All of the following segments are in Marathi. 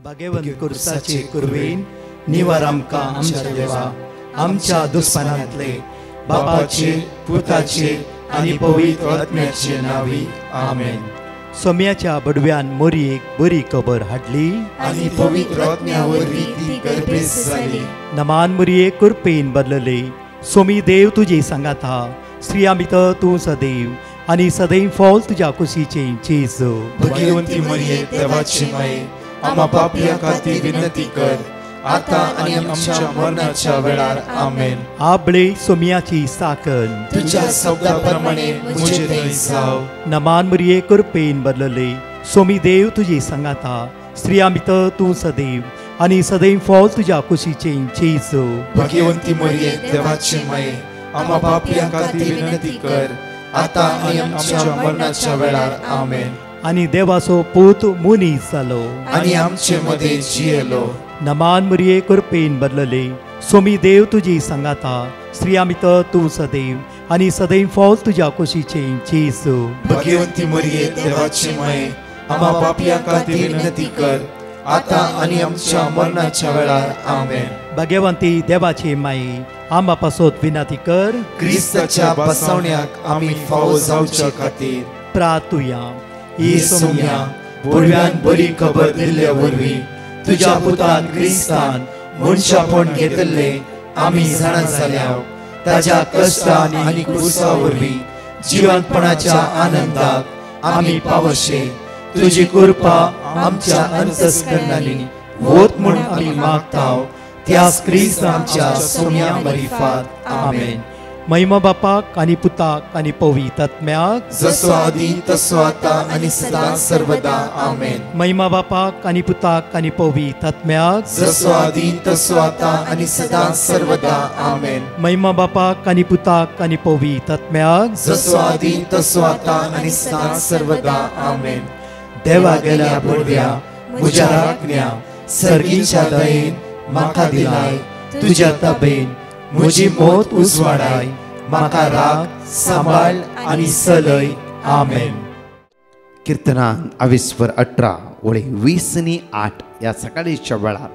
भगवंत कुर्साचे कुरवेन निवार आमकां आमच्या देवा आमच्या दुस्मनांतले बापाचे पुताचे आनी पवित्र आत्म्याचे नावी आमेन. सोम्याच्या बडव्यान मोरयेक बरी खबर हाडली आनी पवित्र आत्म्या वरवीं ती गर्भेस जाली. नमान मोरये कुरपेन बदलले. सोमी देव तुजे सांगात हा. स्त्रिया भितर तूं सदैव आनी सदैव फॉल तुज्या कुशीचे जेजू. भगवंती मरिये देवाची माये आम्हा पापियां खातीर विनंती कर आता आनी आमच्या मरणाच्या वेळार आमेन. आबळे सोम्याची साकन तुझ्या शब्दाप्रमाणे मुझे थंय जाव. नमान मोरये कुरपेन बदलले. सोमी देव तुजे सांगात हा. स्त्रिया भितर तूं सदैव आनी सदैव फॉल तुज्या कुशीचे जेजू. भगवंती मरिये देवाची माये आम्हा पापियां खातीर विनंती कर आता आनी आमच्या मरणाच्या वेळार आमेन. आनी देवाचो पूत मुनीस जालो आनी आमचे मदे जियेलो. नमान मोरये कुरपेन बदलले. सोमी देव तुजी सांगात हा. स्त्रिया भितर तूं सदैव आनी सदैव फॉल तुज्या कुशीचे जेजू. भगवंती मरिये देवाची माये आम्हा पापियां खातीर विनंती कर आता आनी आमच्या मरणाच्या वेळार आमेन. भगवंती देवाचे माये आम्हा पासत विनंती कर. क्रिस्ताच्या बसवण्याक आमी फावो जावच्या खातीर प्रार्थुया. ही सोम्या बडव्यान बरी खबर दिल्ल्या वरवीं तुज्या पुतान क्रिस्तान मनशापण घेतले आमी जाणा जाल्याव ताज्या कश्टान आनी क्रुसा वरवीं जिवंतपणाच्या आनंदाक आमी पावशे. तुजी कृपा आमच्या अंतस्करणांनी वोत म्हूण आमी मागताव. त्याच क्रिस्त आमच्या सोम्या मरिफात आमेन. महिमा बापाक आनी पुताक आनी पवित्र आत्म्याक जसो आदी तसो आता आनी सदां सर्वदा आमेन. महिमा बापाक आनी पुताक आनी पवित्र आत्म्याक जसो आदी तसो आता आनी सदां सर्वदा आमेन. महिमा बापाक आनी पुताक आनी पवित्र आत्म्याक जसो आदी तसो आता आनी सदां सर्वदा आमेन. देवा गेल्या बडव्या म्हज्या राखण्या सर्गीच्या दयेन म्हाका दिलाय. तुज्या तबेन म्हजी मोत उजवाडाय. म्हाका राख सांबाळ आनी चलय. आमेन. कीर्तनान 22:18 वळी 20:8 या सकाळीच्या वेळार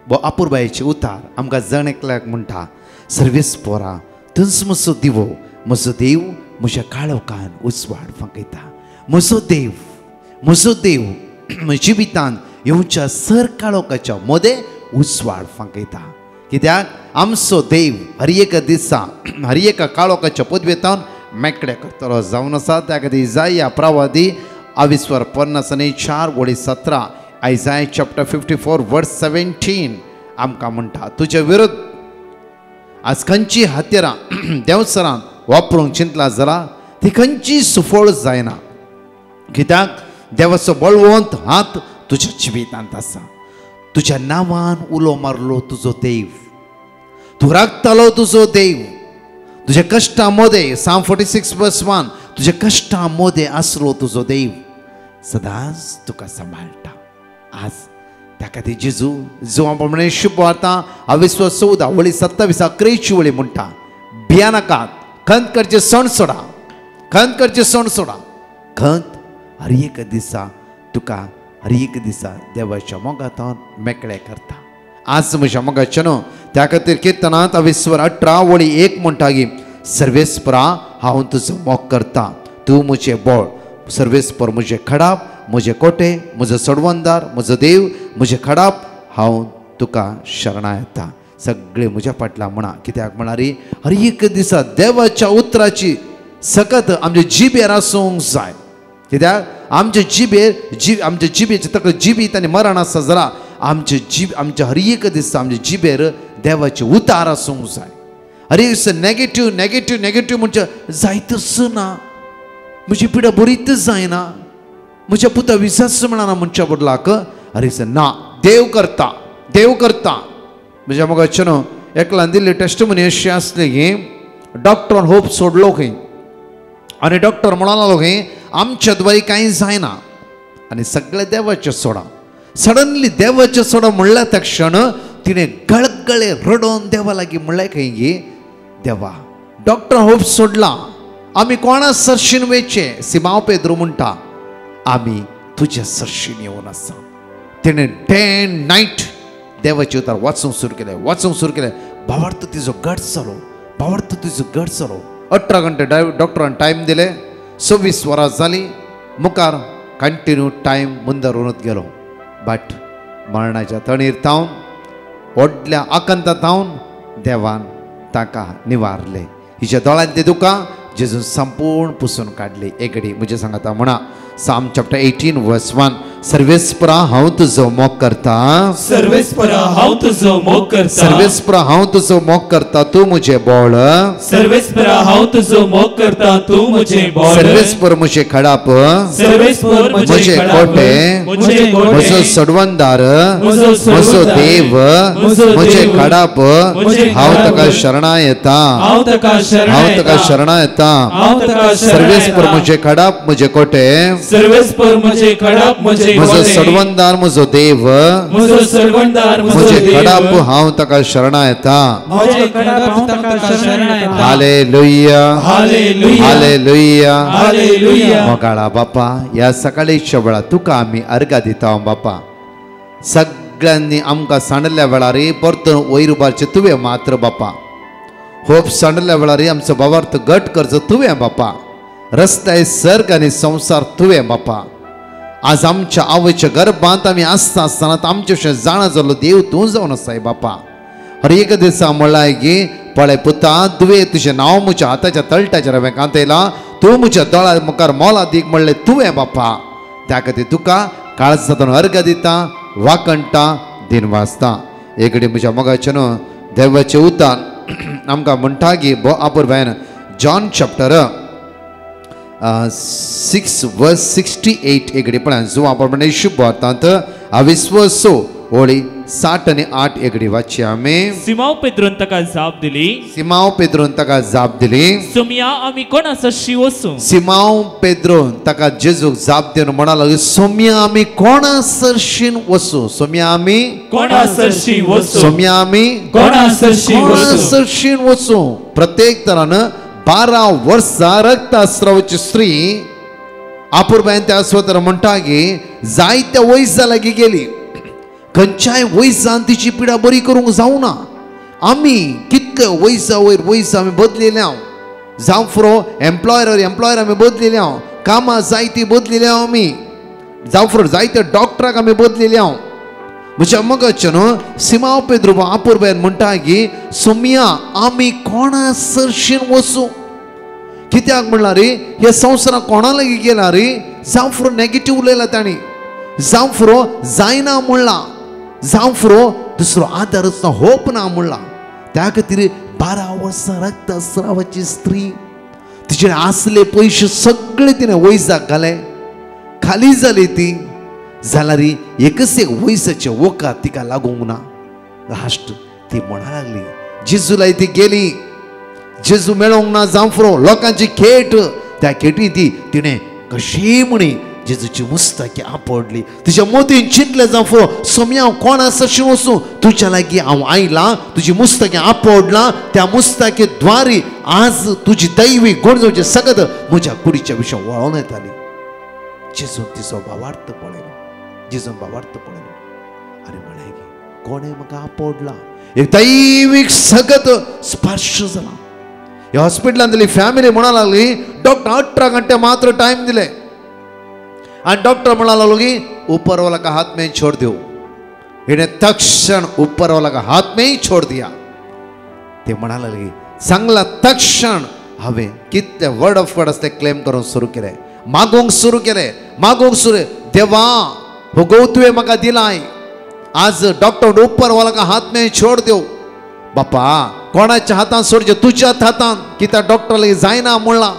वो अपुर्बायेचे उतार आमकां जण एकल्याक म्हणटा. सर्वेस पोरा तुंच म्हजो दिवो म्हजो देव म्हज्या काळोखान उजवाड फांकयता. म्हजो देव म्हज्या जिवितान येवच्या सर काळोखाच्या मदें उजवाड फांकयता. कित्याक आमचो देव हर एक दिसा हर एका काळोखाच्या पदवेतान मेकळे करतलो जावन आसा. त्या खातीर इसाया प्रवादी 22:4 आयजाय चॅप्टर 54:17 आमकां म्हणटा. तुजे विरुद्ध आज खंयची हत्यारां देवसरांत वापरूंक चिंतला जाल्यार ती खंयची सुफळ जायना. कित्याक देवाचो बळवंत हात तुज्या जिवितांत आसा. तुज्या नांवान उलो मारलो तुजो देव. तूं राखतलो तुजो देव. तुज्या कश्टां मदें Psalm 46:1 तुज्या कश्टां मदें आसलो तुजो देव सदांच तुका सांबाळटा. आज त्या खातीर जेजू जो प्रमाणे शुभ वार्ता 22:14 वळी म्हणटा. भिया नाकात. खंत करचे सण सोडा. खंत हर एक दिसा तुका हर एक दिसा देवाच्या मोगातान मेकळे करता. आज म्हज्या मोगाचे न्हू त्या खातीर कीर्तनांत 22:18 म्हणटा की सर्वेस्परा हांव तुजो मोग करता. तूं म्हजें बळ. सर्वेस्पर म्हजें खडाप म्हजें कोटे म्हजो सोडवंदार म्हजो देव म्हजें खडाप हांव तुका शरणा येता. सगळे म्हज्या फाटल्यान म्हणा. कित्याक म्हणारी हर एक दिसा देवाच्या उतराची सकत आमच्या जिबेर आसूंक जाय. कित्याक आमच्या जिबेचे तकलें जिबीत आनी मरण आसा जाल्यार आमच्या हर एक दिसा आमच्या जिबेर देवाचे उतार आसूंक जाय. हर एक दिसा नेगेटिव्ह म्हणजे जायतच ना. म्हजी पिडा बरीच जायना. म्हज्या पुता विसास म्हणना म्हणच्या बदलाक हर एक ना देव करता. म्हज्या मोगाचे न्हू एकल्यान दिल्ली टेस्टमनी अशी आसली की डॉक्टरान होप सोडलो खंय आनी डॉक्टर म्हणून खंय आमच्या द्वारे कांय जायना आनी सगळे देवाचे सोडा. सडनली देवाचे सोडा म्हणल्या त्या क्षण तिणें गळगळे रडोवन देवा लागीं म्हणलें खंय गे देवा डॉक्टर होप सोडला. आमी कोणा सरशीन वेचे. सिमांव पेद्रू म्हणटा आमी तुज्या सरशीन येवन आसा. तिने डे अँड नाईट देवाचे उतार वाचूंक सुरू केलें भावार्थ तिजो गट चलो 18 घंटे डॉक्टरान टायम दिले 26 वरां जालीं मुखार कंटिन्यू टायम मुंदर उरत गेलो बट मरणाच्या तणीर तावन व्हडल्या आकंतांत तावन देवान ताका निवारले हिच्या दोळ्यांतली दुकां जेजून संपूर्ण पुसून काडली एकडे म्हजे सांगाता म्हणा Psalm chapter 18 verse 1 सर्वेस्परा हांव तुजो मोग करता सर्वेस्परा हांव तुजो मोग करता सर्वेस्परा हांव तुजो मोग करता तूं म्हजें बोळ सर्वेस्परा हांव तुजो मोग करता तूं म्हजें बोळ सर्वेस्पर म्हजें खडाप सर्वेस्पर म्हजें कोटे म्हजो सडवंदार म्हजो देव म्हजें खडाप हांव ताका शरणा येता हांव ताका शरणा येता सर्वेस्पर म्हजें खडाप म्हजें कोटे सर्वेस्पर म्हजें खडाप म्हजो सडवंदार म्हजो देव म्हजो सडवंदार म्हजें खडाप हांव ताका शरणा येता हालेलुया हालेलुया हालेलुया मोगाळा बापा ह्या सकाळीच्या वेळार तुका आमी अर्घा दिता बापा सगळ्यांनी आमकां सांडल्या वेळार परतून वयर उबारचें तुवें मात्र बापा होप सांडल्या वेळार आमचो भावार्थ गट करचो तुवें बापा रस्त्याय सर्ग आनी संवसार तुवें बापा आज आमच्या आवयच्या गर्भांत आमी आसता आसतना आमचे अशें जाणा जाल्लो देव तूं जावन आसाय बापा हर एक दिसा म्हणलाय गे पळय पुता तुवें तुजें नांव म्हज्या हाताच्या तळट्याचेर हांवें कांतयलां तूं म्हज्या दोळ्या मुखार मोला दीक म्हणलें तुवें बापा त्या खातीर तुका काळजांतून अर्घ दिता वाकणटा दिन वाचता एकडे म्हज्या मोगाचें न्हू देवाचें उतार आमकां म्हणटा गी आपुरबायन जॉन चॅप्टर 6 verse 68 एकडे पण जो आपण शुभ वार्तांत अविश्वासो ओळी 60 आणि 8 एकडे वाची आमी सिमाव पेद्रोन ताका जाप दिली सुमिया आमी कोणा सरशी वचूं सिमाव पेद्रोन ताका जेजूक जाप दिवन म्हणालो सोम्या आमी कोणा सरशीन वचूं सोम्या आमी कोणा सरशी वचूं सोम्या आमी कोणा सरशीन वचूं प्रत्येक तरान 12 वर्सां रक्तस्रावाची स्त्री आपुरबायन त्या स्वतर म्हणटा की जायत्या वयसा लागीं गेली खंयच्याय वयसान तिची पिडा बरी करूंक जावना आमी कितले वयसा वयर आमी बदलेले जावं फुरो एम्प्लॉयर आमी बदलेले कामां जायती बदलेली आमी जावं फुरो जायते डॉक्टराक आमी बदलेले म्हज्या मगाचे न्हू सिमाव पेद्रो आपुरबायन म्हणटा की सोमिया आमी कोणा सरशीन वचूं कित्याक म्हणला रे ह्या संवसाराक कोणा लागीं गेला रे जावं फुरो नेगेटीव उलयला ताणी जावं फुरो जायना म्हणला जावं फुरो दुसरो आदारच ना होप ना म्हणला त्या खातीर 12 वर्सां रक्तस्रावाची स्त्री तिचे आसले पयशे सगळे तिणें वयजाक घाले खाली जाली ती जाल्यार एकच एक वयसाचे वोकार तिका लागूंक ना लास्ट ती म्हणा लागली जेजूलाय ती गेली जेजू मेळोंक ना जावं फुरो लोकांची खेट त्या खेटी तिणें कशी म्हणी जेजूची मुस्ताकी आपडली तिच्या मोतीन चिंतले जावं फुरो सोम्या हांव कोण आसा वचूं तुज्या लागीं हांव आयलां तुजी मुस्ताकी आपडलां त्या मुस्ताके द्वारी आज तुजी दैवी गरजेचे सगळं म्हज्या कुडीच्या विशयां वळोन येताली जेजून तिचो भावार्थ पळयलो आनी म्हळें कोणें म्हाका आपडला एक दैवीक सगत स्पर्श जाला ह्या हॉस्पिटलांत फॅमिली म्हणा लागली डॉक्टर 18 घंटे मात्र टाइम दिले आनी डॉक्टर म्हणा लागलो की ऊपर वाला का हाथ में छोड़ दो इन्हें तक्षण ऊपर वाला का हाथ में ही छोड़ दिया ते म्हणा लागली सांगला तक्षण हांवें कितले वर्ड ऑफ गॉड आसले क्लेम करून सुरू केले मागोंक सुरू देवा हो गो तुवें म्हाका दिलाय आज डॉक्टर ऊपर वाला का हाथ में छोड़ दो बापा कोणाच्या हातान सोडचे तुज्याच हातान कित्याक डॉक्टर लागीं जायना म्हणला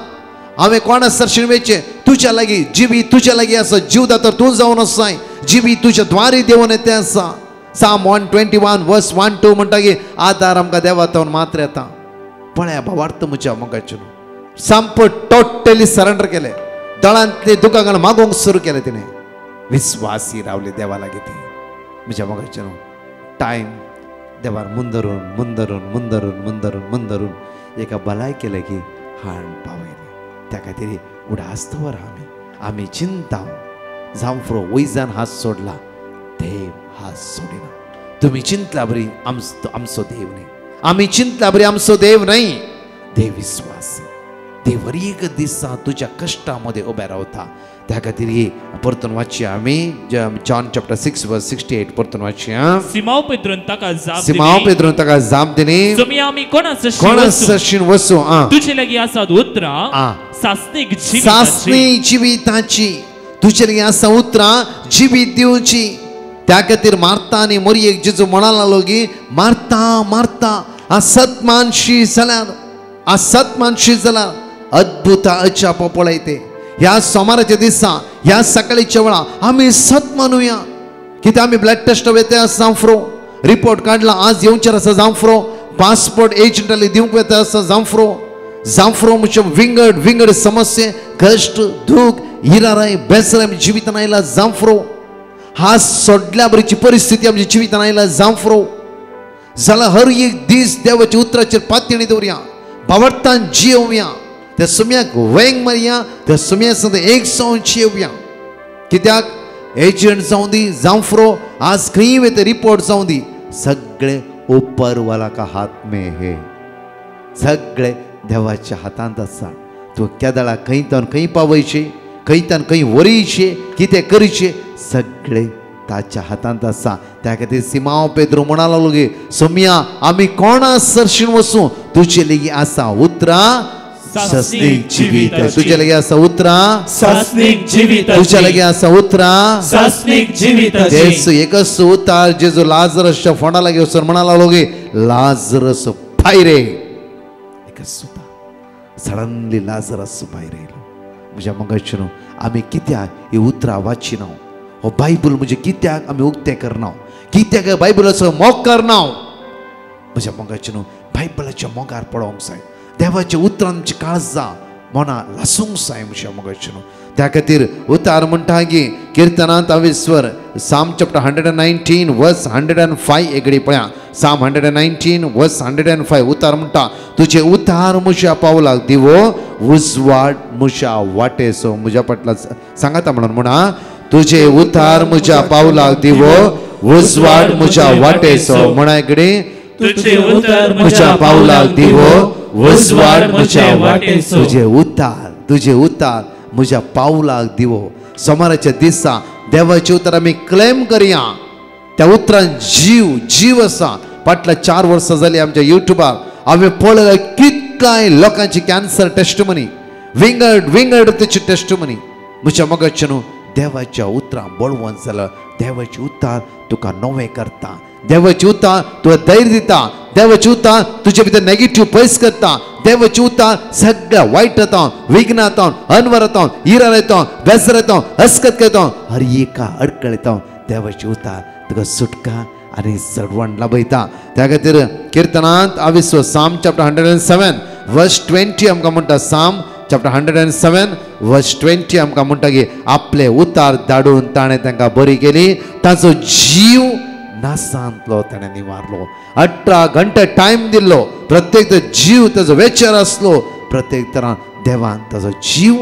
हांवें कोणा सरशीन वेचे तुज्या लागीं जिबी तुज्या लागीं आसा जीव दातर तूं जावन आसाय जिबी तुज्या द्वारी देंवन येते आसा Psalm 121 verse 1-2 म्हणटा की आदार आमकां देवातावन मात्र येता पळया भावार्थ म्हज्या मोगाचे संपूर्ण टोटली सरेंडर केले दळांतले दुकान मागोंक सुरू केले तिणें विश्वासी रावले देवा लागीं ती म्हज्या मोगाचे टायम देवार मुंदरून एका भलायके लागीं हाड पावयले त्या खातीर उडास्तवर आमी चिंता जावं फुरो वयजान हात सोडला देव हात सोडिना. तुम्ही चिंतला बरी आमचो देव नाही, आम्ही चिंतला बरी आमचो देव नाही. देव विश्वासी, देव हर एक दिसा तुझ्या कष्टामध्ये उभे रावता. त्या खातीर हे परतून वाचया आम्ही जॉन चॅप्टर 6 वर्स 68 परतून वाचया. सिमाव पेद्रोन ताका जाप दिली, तुम्ही आम्ही कोणाच सरशीन वसू तुझे लगी आसात उतरा सासणी जिविताची, तुझे लगी आसा उतरा जिवीत दिवची. त्या खातीर मारता आणि मोरयेक जेजू म्हणाला लोगी मारता मारता असत मानशी जाल्यार अद्भुत अचाप पळयते. ह्या सोमाराच्या दिसा ह्या सकाळीच्या वेळा आम्ही सत मानूया. किती आम्ही ब्लड टेस्ट वेते जावफ्रो, रिपोर्ट काढला आज येवचेर आसा जावफ्रो, पासपोर्ट एजंटाली दिवंक वेते आसा जावफ्रो म्हणजे विंगड समस्ये कष्ट दुख हिराराय बेसर आमच्या जिवितान आयला जावफ्रो. हा सोडल्या बरीची परिस्थिती आमच्या जिवितान आयला जावफ्रो. जाल्यार हर एक दीस देवाच्या उतराचेर पातळी दवरया, भावार्थान जियोवया, त्या सुम्याक वेंग मारया, त्या सुम्या संग एक जावन जियोवया. कित्याक एजंट जावं दी जावफ्रो आज खंय वेते रिपोर्ट जावं दी, सगळे ऊपर वाला का हात में हे, सगळे देवाच्या हातांत आसा. तूं केदळा खंय तावन खंय पावयचे, खंय तावन खंय व्हरयचे, कितें करचे, सगळे ताच्या हातांत आसा. त्या खातीर सिमाव पेद्रो म्हणालो लोगे सोम्या आमी कोणा सरशीन वचूं, तुजे लेगी आसा उतरा सासणीक जिवीत. तुजे लेगी आसा उतरा सासणीक जिवीत. तुजे लेगी आसा उतरा सासणीक जिवीत. जेसू एकच उतार जेजू लाजरसच्या फोंडा लागी वचून म्हणाला लोगे लाजरस भायर ये. एकच उतार सडनली लाजरस भायर येयलो. म्हज्या मगाच्यान आमी कित्याक ही उतरां वाचिना, हो बायबल म्हणजे कित्याक आमी उक्तें करना, कित्याक बायबलाचो मोग करना. म्हज्या मोगाच्यान बायबलाच्या मोगार पडोवंक जाय, देवाच्या उतरांची काळजा मना लासूंक जाय म्हज्या मोगाच्यान. त्या खातीर उतार म्हणटा की किर्तनांत आविस्वर साम चॅप्टर 119 वर्स 105 एगडी पळया. साम 119 वर्स 105 उतार म्हणटा तुझे उतार म्हज्या पावलाक दिवो उजवाड म्हज्या वाटेसो. म्हज्या फाटला सांगाता म्हणून म्हणा तुझे उतार म्हज्या पावलाक दिवो उजवाड म्हज्या वाटेसो. म्हणा एगडी तुझे उतार म्हज्या पावलाक दिवो उजवाड म्हज्या वाटेसो. तुझे उतार म्हज्या पावलाक दिवो. सोमाराच्या दिसा देवाचे उतार आमी क्लेम करया. त्या उतरान जीव आसा. फाटल्या 4 वर्सां जाली आमच्या युट्यूबार हांवें पळयल्या कितकाय लोकांची कॅन्सर टेस्टमनी, विंगड तेची टेस्टमनी. म्हज्या मोगाच्यान देवाच्या उतरां बळवंत जाल्यार देवाचे उतार तुका नवें करता, देवाचे उतार तुका धैर्य दिता, देवाचे उतार तुजे भितर नेगेटिव्ह पयस करता, देवाचे उतार सगळ्या वायटांत विघ्नांत अनवरांत हिरांत बेजारांत अस्कत हर एका अडकळेंत देवाचे उतार तुका सुटका आनी सडवण लाभयता. त्या खातीर किर्तनांत आविस्व साम चॅप्टर 107 वर्स 20 आमकां म्हणटा. साम चॅप्टर 107 वर्स 20 आमकां म्हणटा की आपले उतार धाडून ताणें तांकां बरी केली, ताचो जीव नासांतलो ताणें निवारलो. 18 घंटे टायम दिल्लो, प्रत्येक जीव ताजो वेचर आसलो, प्रत्येक तरान देवान ताजो जीव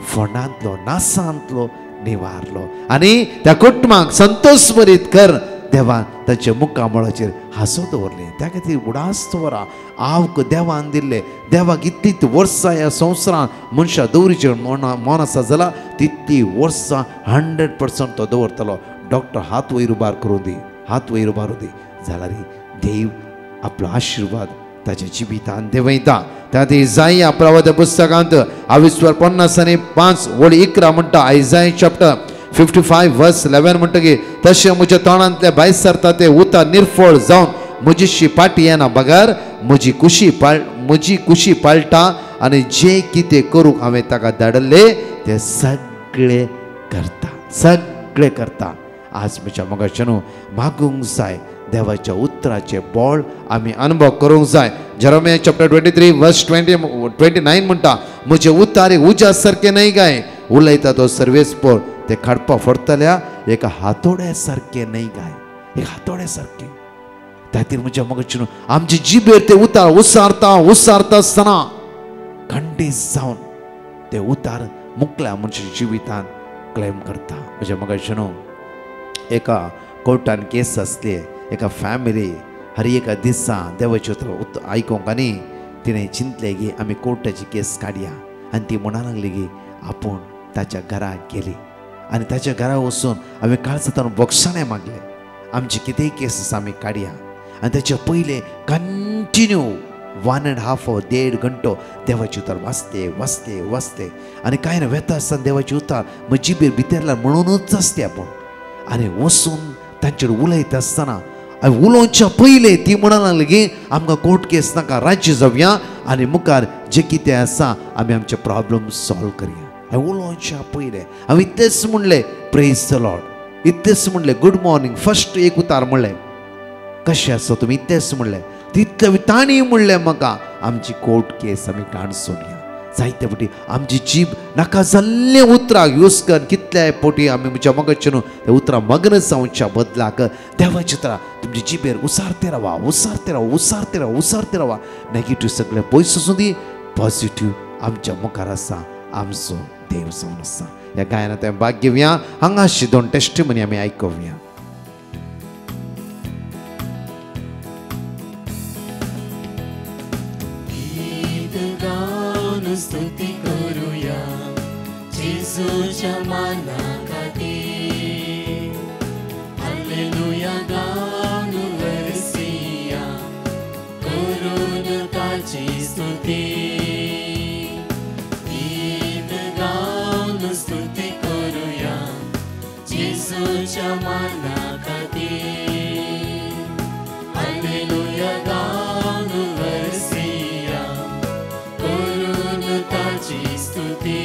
फोंडांतलो नासांतलो निवारलो. आनी त्या कुटुंबाक संतोष भरीत कर. देवान ताच्या मुखामळाचेर हांसो दवरलें. त्या खातीर उडास दवरा. आवक देवान दिल्ले, देवाक इतली वर्सां ह्या संवसारांत मनशां दवरीचेर मन आसा जाल्यार तितली वर्सां 100% तो दवरतलो. डॉक्टर हात वयर उबार करूं दी, हात वयर उबारू दी जाल्यार देव आपलो आशिर्वाद ताच्या जिवितांत देंवयता. त्या खातीर इसाया प्रवाद पुस्तकांत 22:5 म्हणटा. आयजाय चॅप्टर 55 वर्स 11 म्हणटा की तशें म्हज्या तोंडांतले भायर सरता ते उतार निर्फळ जावन म्हजीशी पाटी येना बगार म्हजी कुशी पाळटा आनी जे कितें करूंक हांवें ताका धाडले ते सगळे करता. आज म्हज्या मोगाच्यान मागूंक जाय देवाच्या उतराचे बळ आमी अनुभव करूंक जाय. जेरेमिया चॅप्टर 23 वर्स 29 म्हणटा म्हजे उतार उज्या सारके न्हय गाय, उलयता तो सर्वेस्पोर ते काडपा फोडतल्या एका हातोड्या सारके न्हय गाय, एक हातोड्या सारके. त्या खातीर म्हज्या मोगाच्यान आमची जिबेर ते उतार उसारता आसतना खंडीत जावन ते उतार मुखल्या मनशाच्या जिवितांत क्लेम करता. म्हज्या मोगाच्यान एका कोर्टान केस आसली एका फॅमिली हर एका दिसा देवाचें उतर आयकोंक आनी तिणें चिंतलें की आमी कोर्टाची केस काडया आनी ती म्हणा लागली की आपूण ताच्या घराक गेली आनी ताच्या घरा वचून हांवें काळजांतल्यान बोक्षाणें मागलें आमची कितेंय केस आसा आमी काडया आनी ताच्या पयलें कंटिन्यू 1.5 hour 1.5 घंटो देवाची उतर वाचले आनी कांय ना वेता आसतना देवाची उतर म्हजी भितरल्यान म्हणूनच आसते आपूण आनी वचून तांचेर उलयता आसतना उलोवच्या पयलें ती म्हणूंक लागली की आमकां कोर्ट केस नाका राज्य जावया आनी मुखार जें कितें आसा आमी आमचे प्रॉब्लम सॉल्व करया हांवें उलोवच्या पयलें हांवें इतलेंच म्हणलें प्रेज द लॉर्ड इतलेंच म्हणलें गुड मॉर्निंग फर्स्ट एक उतार म्हणलें कशें आसा तुमी इतलेंच म्हणलें तितलें तांणी म्हणलें म्हाका आमची कोर्ट केस आमी काणसून या जायते फावटी आमची जीब नाका जाल्ले उतराक यूज कर कितले फावटी आमी म्हज्या मगचे न्हू त्या उतरां मग्न जावच्या बदलाक देवाच्या उतरां तुमची जिबेर उसारते रावा नेगेटिव्ह सगळें पयस आसूं दी पॉझिटिव्ह आमच्या मुखार आसा आमचो देव जावन आसा ह्या गायनांत हांवें भाग घेवया हांगाशी 2 टेस्टिमनी आमी आयकुया स्तुती करूया जेजूच्या माना खातीर हालेलुया गाऊन वरसिया करून ताची स्तुती गीत गाऊन स्तुती करूया जेजूच्या माना खातीर हालेलुया गाऊन वरसिया ताची स्तुती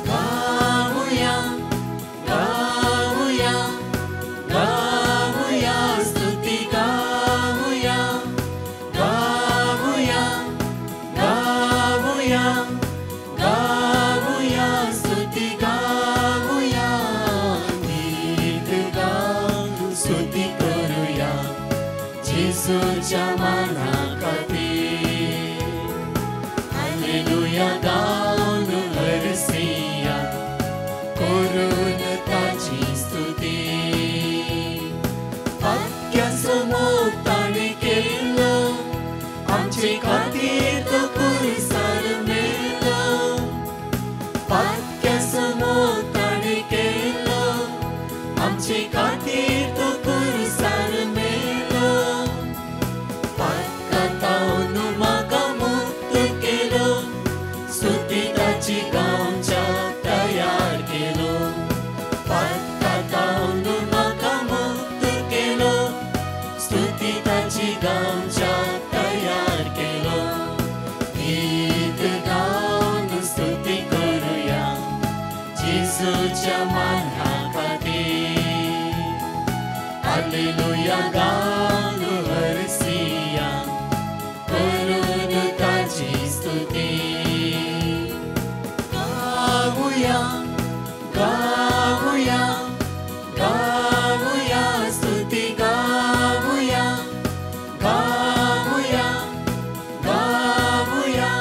गाऊया गाऊया गाऊया स्तुती गाऊया गाऊया गाऊया गाऊया स्तुती गाऊया गीत गाऊन स्तुती करूया जेजूच्या माना खातीर हालेलुया गाऊन वरसिया करून ताची स्तुती वाक्यासमोर ताणे केलो आमचे खातीर तो कुरिसार मेलो वाक्यासमोर ताणे केलो आमचे खातीर तो कुरिसार मेलो पातकातावन म्हाका मुक्त केलो स्तुती ताची गावच्या तयार केलो पातकातावन म्हाका मुक्त केलो स्तुती ताची गावच्या तयार केलो गीत गाऊन स्तुती करूया जेजूच्या माना खातीर हालेलुया गाऊन वरसिया करून ताची स्तुती गाऊया गाऊया गाऊया स्तुती गाऊया गाऊया गाऊया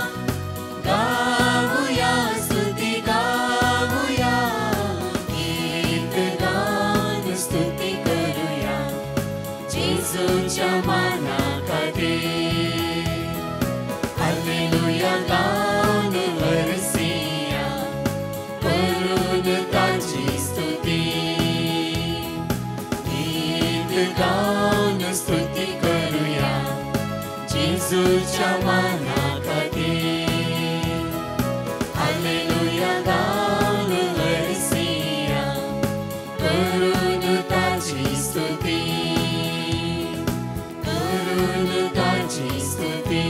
गाऊया स्तुती गाऊया गीत गाऊन स्तुती करूया जेजूच्या माना खातीर हालेलुया गाऊन वरसिया करून ताची स्तुती गीत गाऊन स्तुती करूया जेजूच्या माना खातीर हालेलुया गाऊन वरसिया करून ताची स्तुती करून ताची स्तुती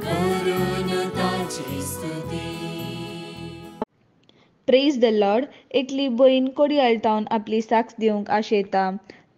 करून ताची स्तुती प्रेज द लॉर्ड. एकली बहीण कोडयाळटावन आपली साक्ष दिवंक आशेता.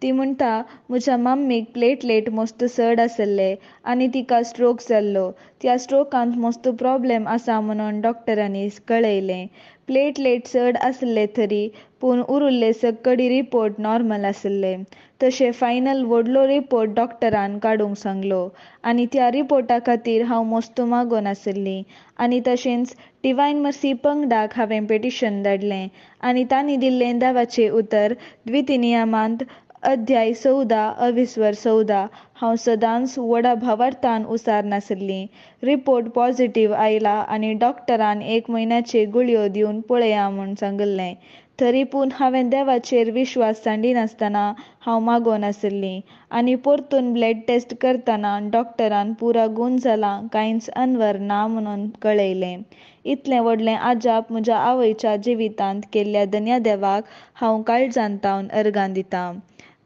ती म्हणटा म्हज्या मम्मीक प्लेटलेट मस्त चड आसले आनी तिका स्ट्रोक जाल्लो. त्या स्ट्रोकांत मस्त प्रॉब्लेम आसा म्हणून डॉक्टरांनी कळयलें. प्लेटलेट चड आसले तरी पूण उरिल्ले सकडी रिपोर्ट नॉर्मल आसले. तशें फायनल व्हडलो रिपोर्ट डॉक्टरान काडूंक सांगलो आनी त्या रिपोर्टा खातीर हांव मस्त मागोन आसली. आनी तशेंच डिवायन मर्सी पंगडाक हांवें पेटिशन धाडलें आनी तांणी दिल्लें देवाचें उतर द्वितीनियमांत अध्याय 14 अविस्वर 14 हांव सदांच व्हडा भावार्थान उसार नासली. रिपोर्ट पॉझिटिव्ह आयला आनी डॉक्टरान 1 म्हयन्याचे गुळयो दिवन पळया म्हूण सांगलें. तरी पूण हांवें देवाचेर विश्वास सांडिनासतना हांव मागोन आसली आनी परतून ब्लड टेस्ट करतना डॉक्टरान पुरा गूण जालां, कांयच अनवर ना म्हणून कळयलें. इतलें व्हडलें आजाप म्हज्या आवयच्या जिवितांत केल्ल्या धन्य देवाक हांव काळजांतावन अर्गां दितां.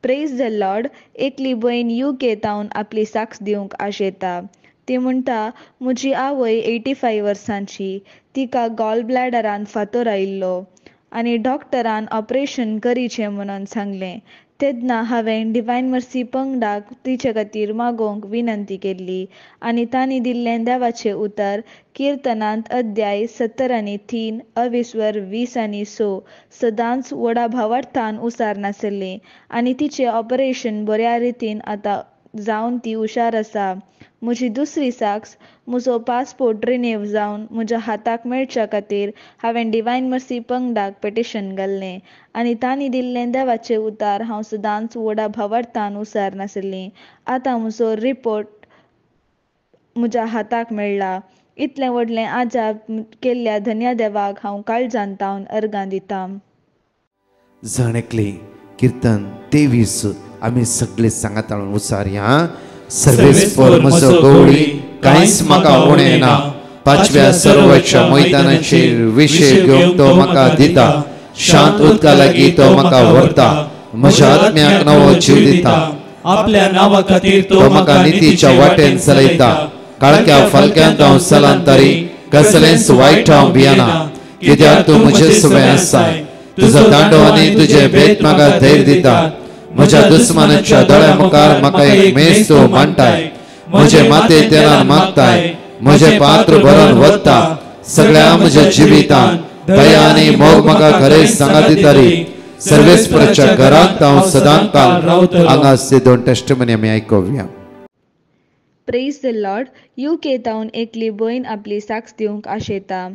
Praise the Lord. एकली भयण UK तावन आपली साक्ष दिवंक आशेता. ती म्हणटा म्हजी आवय 85 वर्सांची. तिका गॉल ब्लॅडरान फातर आयिल्लो आनी डॉक्टरान ऑपरेशन करीचें म्हणून सांगलें. तेन्ना हांवें डिवायन मर्सी पंगडाक तिचे खातीर मागोवंक विनंती केल्ली आनी तांणी दिल्लें देवाचें उतर किर्तनांत अध्याय 70 आनी 3 अविस्वर 20 आनी 6 सदांच व्हडा भावार्थान उसार नासली आनी तिचें ऑपरेशन बऱ्या रितीन आतां जावन ती हुशार आसा. म्हजी दुसरी साक्ष म्हजो पासपोर्ट रिन्यव जावन म्हज्या हाताक मेळच्या खातीर हांवें डिवायन मर्सी पंगडाक पेटिशन घाल्लें आनी तांणी दिल्लें देवाचें उतार हांव सदांच व्हडा भावार्थान उसार नासली. आतां म्हजो रिपोर्ट म्हज्या हाताक मेळ्ळा. इतलें व्हडलें आजाप केल्ल्या धन्य देवाक हांव काळजांतावन अर्गां दितां. जणकली कीर्तन 23 आमी सगळे सांगाताळून उसारया. सर्वेस्पर म्हजो गवळी कांयच म्हाका उणें ना. 5व्या सर्वोच्च मैदानाचेर विशय घेवंक तो म्हाका दिता. शांत उदका लागीं तो म्हाका व्हरता. म्हज्या आत्म्याक नवो जीव दिता. आपल्या नांवा खातीर तो म्हाका नितीच्या वाटेन चलयता. काळक्या फालक्यांत हांव सलांतरी कसलेंच वायट हांव भियेना. कित्याक तूं म्हजे सुवें आसाय. तुजो दांडो आनी तुजे भेट म्हाका धैर्य दिता. म्हज्या दुस्मानाच्या दोळ्या मुखार म्हाका एक मेज तूं मांडटाय. म्हजे माते तेलान मागताय. म्हजे पात्र भरून वता. सगळ्या म्हज्या जिवितांत दया आनी मोग म्हाका खरें सांगा दिताली. सर्वेस्पराच्या घरांत हांव सदांच काल हांगासले 2 टेस्टिमनी आमी आयकुया. Praise the lord. UK तावन एकली भयण आपली साक्ष दिवंक आशेता.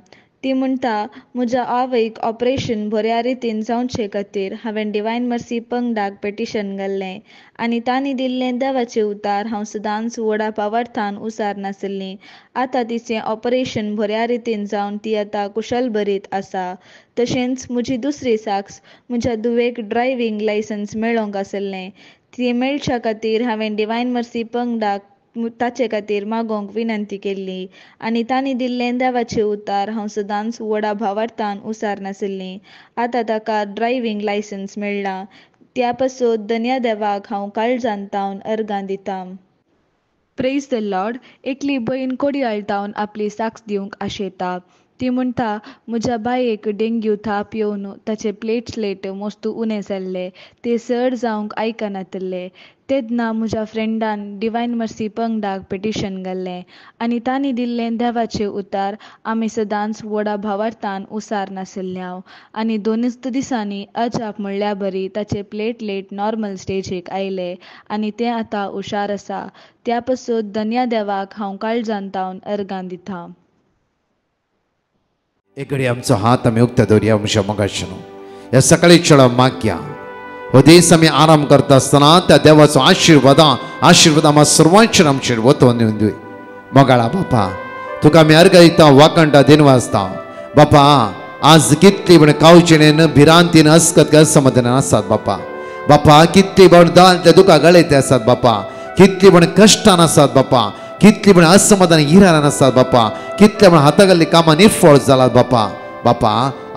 ती म्हणटा म्हज्या आवयक ऑपरेशन बऱ्या रितीन जावचे खातीर हांवें डिवायन मर्सी पंगडाक पेटिशन घाल्लें आनी तांणी दिल्लें देवाचें उतार हांव सदांच व्हडा पावार्थान उसार नासली. आतां तिचें ऑपरेशन बऱ्या रितीन जावन ती आतां कुशल बरीत आसा. तशेंच म्हजी दुसरी साक्ष म्हज्या धुवेक ड्रायव्हिंग लायसन्स मेळोवंक आसलें. ती मेळच्या खातीर हांवें डिवायन मर्सी पंगडाक ताचे खातीर मागोवंक विनंती केल्ली आनी तांणी दिल्लें देवाचें उतार हांव सदांच व्हडा भावार्थान उसार नासली. आतां ताका ड्रायव्हिंग लायसन्स मेळ्ळां. त्या पासून धन्य देवाक हांव काळजांतावन अर्गां दितां. Praise the Lord. एकली भयण कोडयाळतावन आपली साक्ष दिवंक आशेता. ती म्हणटा म्हज्या बायेक डेंग्यू ताप येवन ताचे प्लेटलेट मस्त उणें जाल्ले. ते चड जावंक आयकनातले. तेन्ना म्हज्या फ्रेंडान डिवायन मर्सी पंगडाक पेटिशन घाल्लें आनी तांणी दिल्लें देवाचें उतार आमी सदांच व्हडा भावार्थान उसार नासल्ल्या आनी 2 दिसांनी अजाप म्हणल्या बरी ताचे प्लेटलेट नॉर्मल स्टेजीक आयले आनी तें आतां हुशार आसा. त्या पासून धन्य देवाक हांव काळजांतावन अर्गां दितां. एक घडी आमचो हात आमी उक्ते दवरया म्हज्या मोगाचें. ह्या सकाळी चेडो मागया. हो दीस आमी आराम करता आसतना त्या देवाचो आशिर्वाद आमच्या सर्वांचेर आमचेर वतून दिवं. मोगाळा बापा तुका आमी अर्घ दिता, वाकणटा दिनवासता. बापा आज कितली पण कावचिणेन भिरांतीन अस्कत असमाधानान आसात बापा. बापा कितली पण दांतल्या दुखा गळयते आसात बापा. कितली पण कश्टान आसात बापा. कितली पण असमाधान हिरान आसात बापा. कितले पण हातागल्ली कामां निफळ जालात बापा. बापा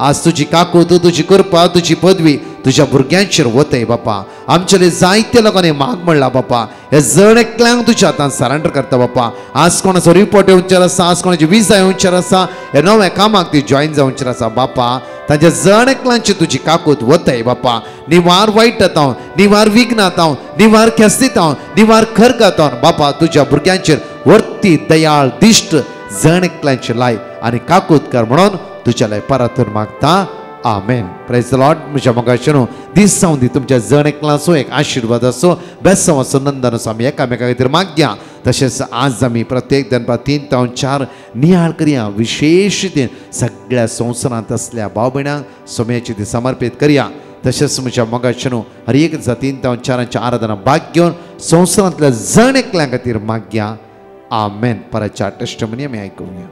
आज तुझी काकूत तुझी कृपा तुझी पदवी तुझ्या भुरग्यांचेर वतय बापा आमचे जायते लोकांनी माग म्हणला बापा हे जण एकल्यांक तुझ्या हातान सरेंडर करता बापा आज कोणाचो रिपोर्ट येवचेर आसा आज कोणाची विजा येवचेर आसा हे नव्या कामाक ती जॉईन जावचेर आसा बापा तांच्या जण एकल्यांची तुझी काकूत वतय बापा निवार वायट जाता निवार विघ्नात निवार ख्यास्तीत निवार खरकात बापा तुझ्या भुरग्यांचेर वर्ती दयाळ दिश्ट जण एकल्यांची लाय आनी काकूत कर म्हणून तुझ्या लाय परतून मागता आमेन प्रेज द लॉर्ड म्हज्या मोगाचेनो दीस जावन दी तुमच्या जण एकलांचो एक आशिर्वाद असो बेसांव असो नंदन असो आमी एकामेका खातीर मागया तशेंच आज आमी प्रत्येक दनपार 3 ते 4 नियाळ करया विशेष रितीन सगळ्या संवसारांत असल्या भाव भयणांक सोम्याची ती समर्पीत करया तशेंच म्हज्या मोगाचेनो हर एक 3 ते 4 आराधना भाग घेवन संवसारांतल्या जण एकल्यां खातीर मागया आमेन परतच्या टेस्टमनी आमी आयकुया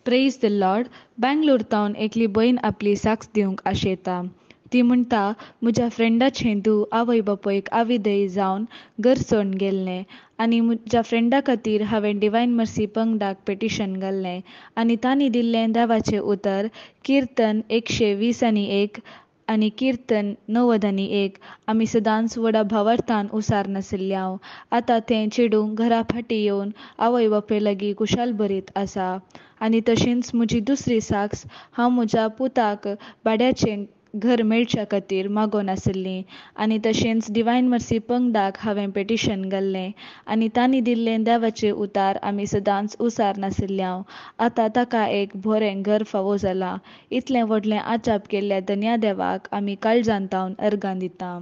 प्रेज द लॉर्ड बँगलोर तावन एकली भयण आपली साक्ष दिवंक आशेता ती म्हणटा म्हज्या फ्रेंडाचें धूव आवय बापयक आविदय जावन घर सोडून गेल्लें आनी म्हज्या फ्रेंडा खातीर हांवें डिवायन मर्सी पंगडाक पेटिशन घाल्लें आनी तांणी दिल्लें देवाचें उतर किर्तन 120:1 आनी किर्तन 90:1 आमी सदांच व्हडा भावार्थान उसार नाशिल्ल्या आतां तें चेडूंक घरा फाटीं येवन आवय बापय लागीं कुशाल बरीत आसा आनी तशेंच म्हजी दुसरी साक्ष हांव म्हज्या पुताक भाड्याचें घर मेळच्या खातीर मागोन आशिल्लीं आनी तशेंच डिवायन मर्सी पंगडाक हांवें पेटिशन घाल्लें आनी तांणी दिल्लें देवाचें उतार आमी सदांच उसार नाशिल्ल्या आतां ताका एक बरें घर फावो जालां इतलें व्हडलें आजाप केल्ल्या धन्या देवाक आमी काळजान तावन अर्गां दिता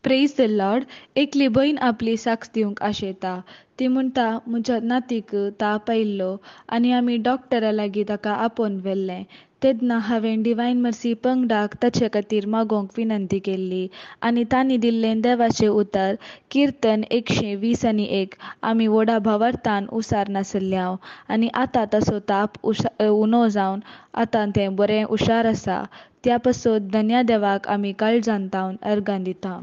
प्रेज द लॉर्ड एकली भयण आपली साक्ष दिवंक आशेता ती म्हणटा म्हज्या नातीक ताप आयिल्लो आनी आमी डॉक्टरा लागीं ताका आपोवन व्हेल्लें तेन्ना हांवें डिवायन मर्सी पंगडाक ताचे खातीर मागोवंक विनंती केल्ली आनी तांणी दिल्लें देवाचें उतर किर्तन 120:1 आमी व्हडा भावार्थान उसार नाशिल्ल्या आनी आतां ताचो ताप उणो जावन आतां तें बरें हुशार आसा त्या पासत धन्या देवाक आमी काळजान तावन अर्गां दिता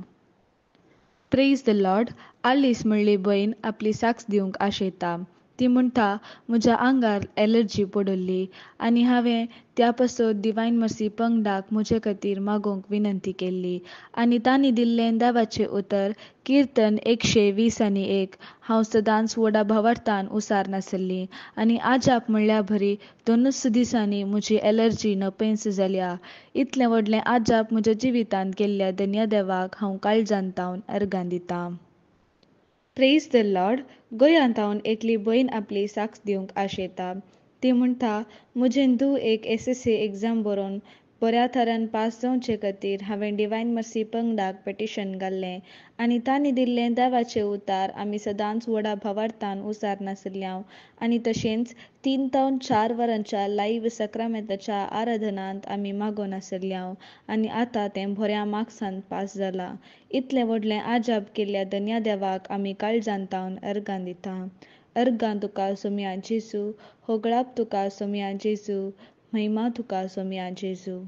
प्रेज द लॉर्ड आलीस म्हणली भयण आपली साक्ष दिवंक आशेता ती म्हणटा म्हज्या आंगार एलर्जी पडल्ली आनी हांवें त्या पासत डिवायन मर्सी पंगडाक म्हजे खातीर मागोवंक विनंती केल्ली आनी तांणी दिल्लें देवाचें उतर किर्तन 120:1 हांव सदांच व्हडा भावार्थान उसार नाशिल्ली आनी आजाप म्हणल्या भरी 2 दिसांनी म्हजी एलर्जी नपेस जाल्या इतलें व्हडलें आजाप म्हज्या जिवितांत केल्ल्या धन्या देवाक हांव काळजान तावन अर्गां दिता प्रेज द लॉर्ड गोंयांत हांव एकली भयण आपली साक्ष दिवंक आशेता ती म्हणटा म्हजें धूव एक SSC एग्जाम बरोवन बऱ्या तरान पास जावचे खातीर हांवें डिवायन मर्सी पंगडाक पेटिशन घाल्लें आनी तांणी दिल्लें देवाचें उतार आमी सदांच व्हडा भावार्थान उसार नाशिल्ल्या आनी तशेंच 3 ते 4 वरांच्या लायव्ह सक्रामेंताच्या आराधनांत आमी मागोन आशिल्ल्या आनी आतां तें बऱ्या मार्क्सान पास जालां इतलें व्हडलें आजाप केल्ल्या धन्या देवाक आमी काळजान तावन अर्गां दिता अर्गां तुका सोम्या जेजू होगळाप तुका सोम्या जेजू महिमा तुका सोम्या जेजू